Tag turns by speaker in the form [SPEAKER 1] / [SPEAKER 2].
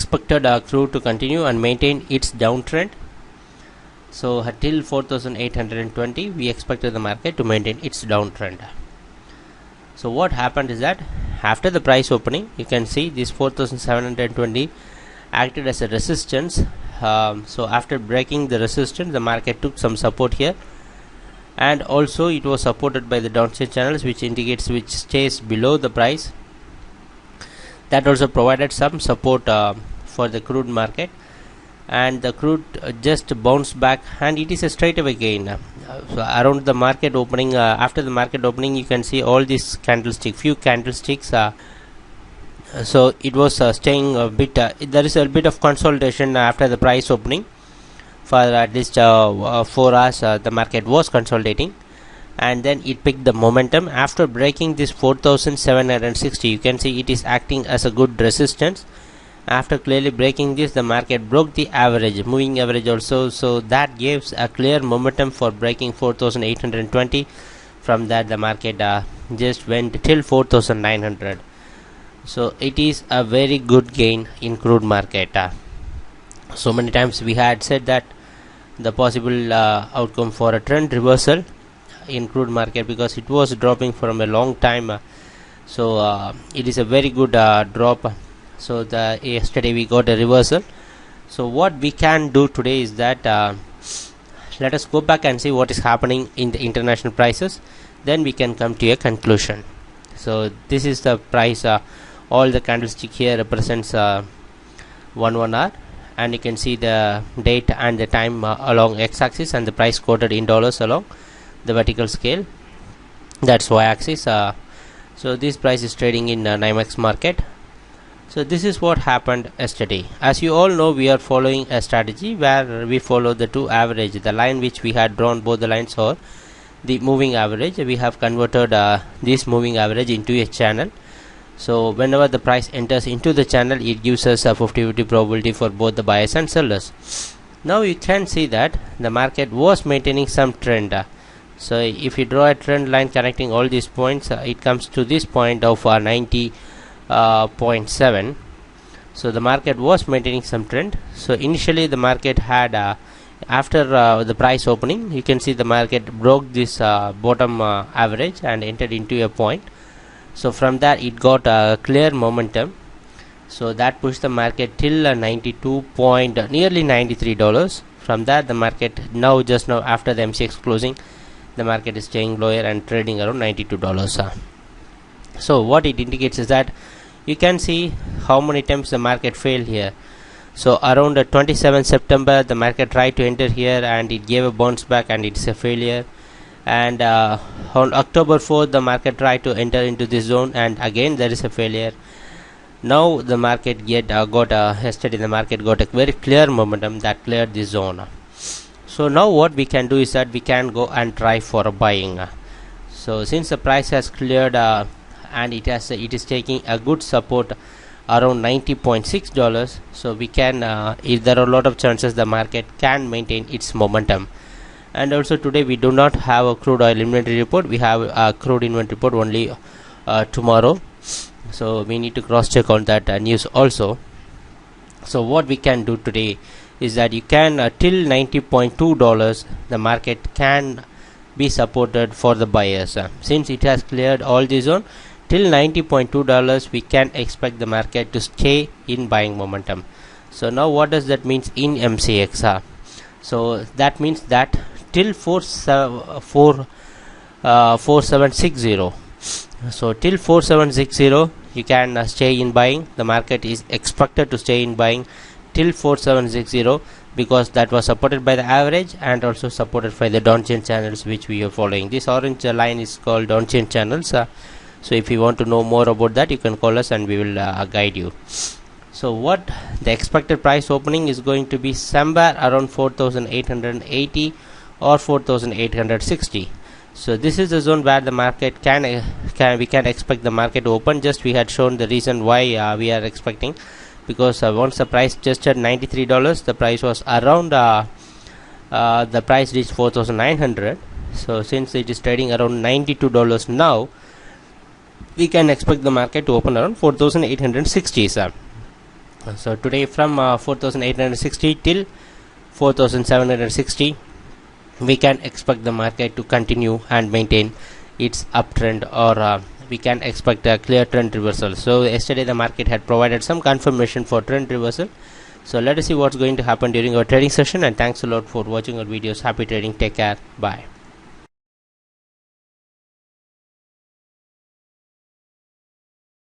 [SPEAKER 1] expected crude to continue and maintain its downtrend. So till 4,820 we expected the market to maintain its downtrend. So what happened is that after the price opening, you can see this 4,720 acted as a resistance. So after breaking the resistance, the market took some support here, and also it was supported by the downtrend channels, which indicates which stays below the price. That also provided some support for the crude market, and the crude just bounced back, and it is a straight away gain. So around the market opening, after the market opening, you can see all these few candlesticks. So it was staying a bit. There is a bit of consolidation after the price opening. For at least 4 hours, the market was consolidating, and then it picked the momentum after breaking this 4,760. You can see it is acting as a good resistance. After clearly breaking this, the market broke the average, moving average also, so that gives a clear momentum for breaking 4,820. From that, the market just went till 4,900. So it is a very good gain in crude market. So many times we had said that the possible outcome for a trend reversal in crude market, because it was dropping from a long time. So it is a very good drop. So yesterday we got a reversal. So what we can do today is that let us go back and see what is happening in the international prices, then we can come to a conclusion. So this is the price. All the candlestick here represents 1 hour, and you can see the date and the time along x-axis, and the price quoted in dollars along the vertical scale, that's y-axis. So this price is trading in NYMEX market. So this is what happened yesterday. As you all know, we are following a strategy where we follow the two average, the line which we had drawn, both the lines are the moving average. We have converted this moving average into a channel. So whenever the price enters into the channel, it gives us a 50-50 probability for both the buyers and sellers. Now you can see that the market was maintaining some trend. So if you draw a trend line connecting all these points, it comes to this point of 90.7. So the market was maintaining some trend. So initially the market had after the price opening, you can see the market broke this bottom average and entered into a point. So from that it got a clear momentum. So that pushed the market till nearly $93. From that, the market just now after the MCX closing, the market is staying lower and trading around $92. So what it indicates is that you can see how many times the market failed here. So around 27 September, the market tried to enter here and it gave a bounce back and it is a failure. And on October 4th, the market tried to enter into this zone and again there is a failure. Now the market yesterday the market got a very clear momentum that cleared this zone. So now what we can do is that we can go and try for a buying. So since the price has cleared and it is taking a good support around $90.6, so we can there are a lot of chances the market can maintain its momentum. And also today we do not have a crude oil inventory report. We have a crude inventory report only tomorrow. So we need to cross check on that news also. So what we can do today is that you can till $90.2 the market can be supported for the buyers. Since it has cleared all the zone, till $90.2 we can expect the market to stay in buying momentum. So now what does that mean in MCX? So that means that till 4760, so till 4760 you can stay in buying. The market is expected to stay in buying till 4760 because that was supported by the average and also supported by the downchain channels which we are following. This orange line is called downchain channels. So if you want to know more about that, you can call us and we will guide you. So what the expected price opening is going to be somewhere around 4,880 or 4,860. So this is the zone where the market we can expect the market to open. Just we had shown the reason why we are expecting, because once the price tested $93, the price was around the price reached 4,900. So since it is trading around $92 now, we can expect the market to open around 4,860. So today from 4860 till 4760, we can expect the market to continue and maintain its uptrend, or we can expect a clear trend reversal. So yesterday the market had provided some confirmation for trend reversal. So let us see what's going to happen during our trading session, and thanks a lot for watching our videos. Happy trading. Take care. Bye.